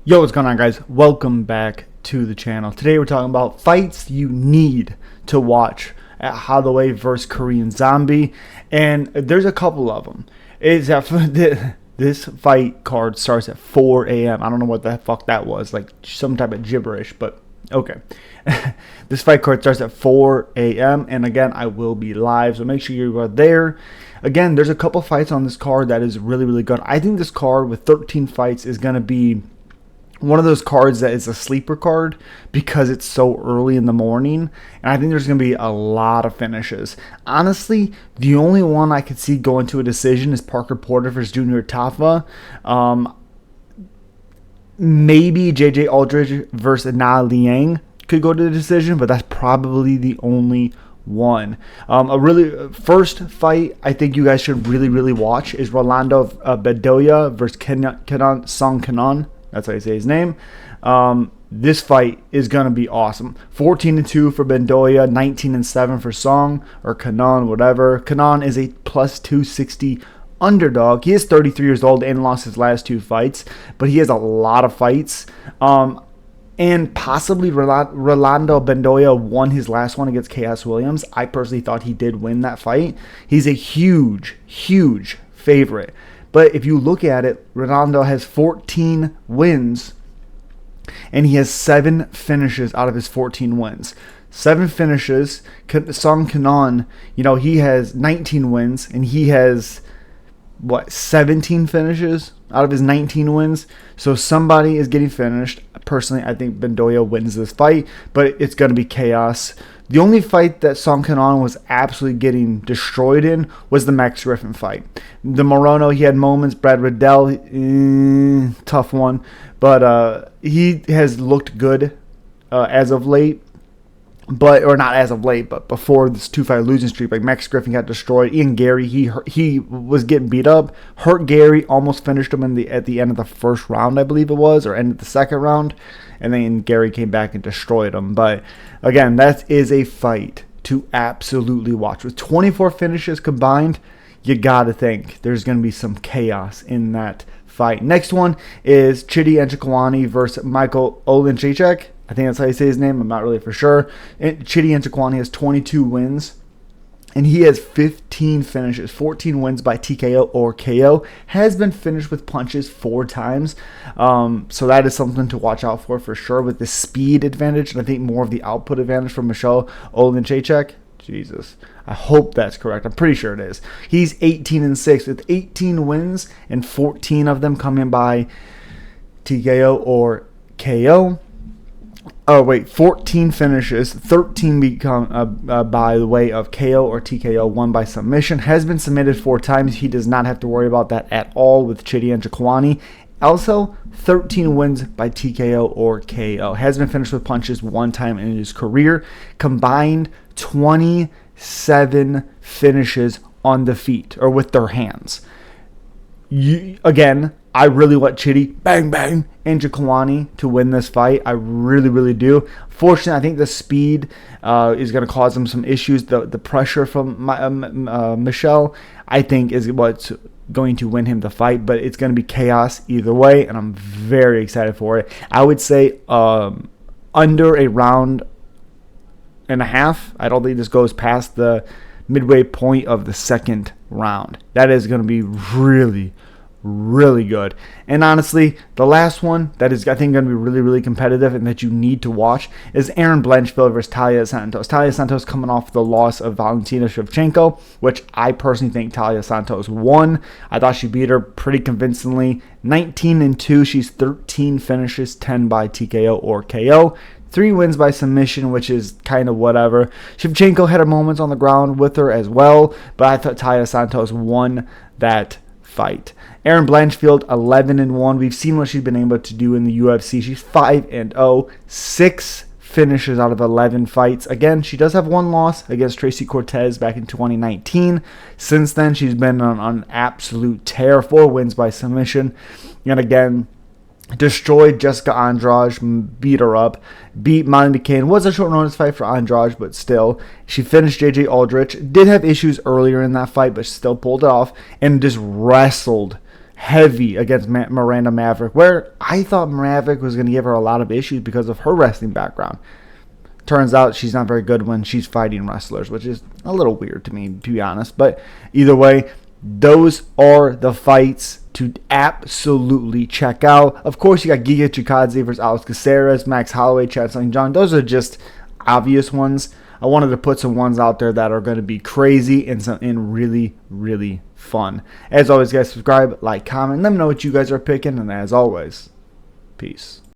Yo, what's going on, guys? Welcome back to the channel. Today we're talking about fights you need to watch at Holloway vs. Korean Zombie, and there's a couple of them. This fight card starts at 4 a.m. I don't know what the fuck that was, like some type of gibberish, but okay. This fight card starts at 4 a.m. and again, I will be live, so make sure you are there. Again, there's a couple fights on this card that is really good. I think this card with 13 fights is going to be one of those cards that is a sleeper card because it's so early in the morning, and I think there's going to be a lot of finishes. Honestly, the only one I could see going to a decision is Parker Porter versus Junior Tafa. Maybe JJ Aldridge versus Na Liang could go to the decision, but that's probably the only one. A really first fight I think you guys should really watch is Rolando Bedoya versus Kenan Song Kanon. That's how you say his name. This fight is going to be awesome. 14-2 for Bedoya, 19-7 for Song, or Kanon, whatever. Kanon is a plus 260 underdog. He is 33 years old and lost his last two fights, but he has a lot of fights. And possibly Rolando Bedoya won his last one against Chaos Williams. I personally thought he did win that fight. He's a huge favorite. But if you look at it, Rolando has 14 wins, and he has 7 finishes out of his 14 wins. 7 finishes. Song Kanon, he has 19 wins, and he has, 17 finishes out of his 19 wins? So somebody is getting finished. Personally, I think Bedoya wins this fight, but it's going to be chaos. The only fight that Song Kanon was absolutely getting destroyed in was the Max Griffin fight. The Morono, he had moments. Brad Riddell, tough one. But he has looked good as of late. Or not as of late, but before this 2-fight losing streak, like Max Griffin got destroyed. Ian Gary, he was getting beat up. Hurt Gary, almost finished him at the end of the first round, I believe it was, or end of the second round. And then Gary came back and destroyed him. But again, that is a fight to absolutely watch. With 24 finishes combined, you gotta think there's gonna be some chaos in that fight. Next one is Chidi Njokuani versus Michael Oleksiejczuk. I think that's how you say his name. I'm not really for sure. Chidi Njokuani has 22 wins, and he has 15 finishes. 14 wins by TKO or KO. Has been finished with punches 4 times. So that is something to watch out for sure, with the speed advantage, and I think more of the output advantage from Michelle Oleksiejczuk. Jesus, I hope that's correct. I'm pretty sure it is. He's 18-6 with 18 wins, and 14 of them coming by TKO or KO. 14 finishes, 13 become by the way of KO or TKO, 1 by submission. Has been submitted 4 times. He does not have to worry about that at all with Chidi Njokuani. Also, 13 wins by TKO or KO. Has been finished with punches 1 time in his career. Combined 27 finishes on the feet or with their hands. Again, I really want Chidi bang Njokuani to win this fight. I really do. Fortunately, I think the speed is going to cause him some issues. The pressure from Michelle, I think, is what's going to win him the fight. But it's going to be chaos either way, and I'm very excited for it. I would say under a round and a half. I don't think this goes past the midway point of the second round. That is going to be really good. And honestly, the last one that is, I think, going to be really competitive and that you need to watch is Aaron Blanchfield versus Taila Santos. Taila Santos coming off the loss of Valentina Shevchenko, which I personally think Taila Santos won. I thought she beat her pretty convincingly. 19-2. She's 13 finishes, 10 by TKO or KO. 3 wins by submission, which is kind of whatever. Shevchenko had her moments on the ground with her as well, but I thought Taila Santos won that fight. Aaron Blanchfield, 11-1. We've seen what she's been able to do in the UFC. She's 5-0, 6 finishes out of 11 fights. Again, she does have 1 loss against Tracy Cortez back in 2019. Since then, she's been on an absolute tear. 4 wins by submission. And again, destroyed Jessica Andrade, beat her up, beat Molly McCann. Was a short notice fight for Andrade, but still. She finished JJ Aldrich. Did have issues earlier in that fight, but still pulled it off and just wrestled heavy against Miranda Maverick, where I thought Maverick was going to give her a lot of issues because of her wrestling background. Turns out she's not very good when she's fighting wrestlers, which is a little weird to me, to be honest. But either way, those are the fights to absolutely check out. Of course, you got Giga Chikadze versus Alex Caceres, Max Holloway, Chad St. John. Those are just obvious ones. I wanted to put some ones out there that are going to be crazy and really, really fun. As always, guys, subscribe, like, comment. Let me know what you guys are picking. And as always, peace.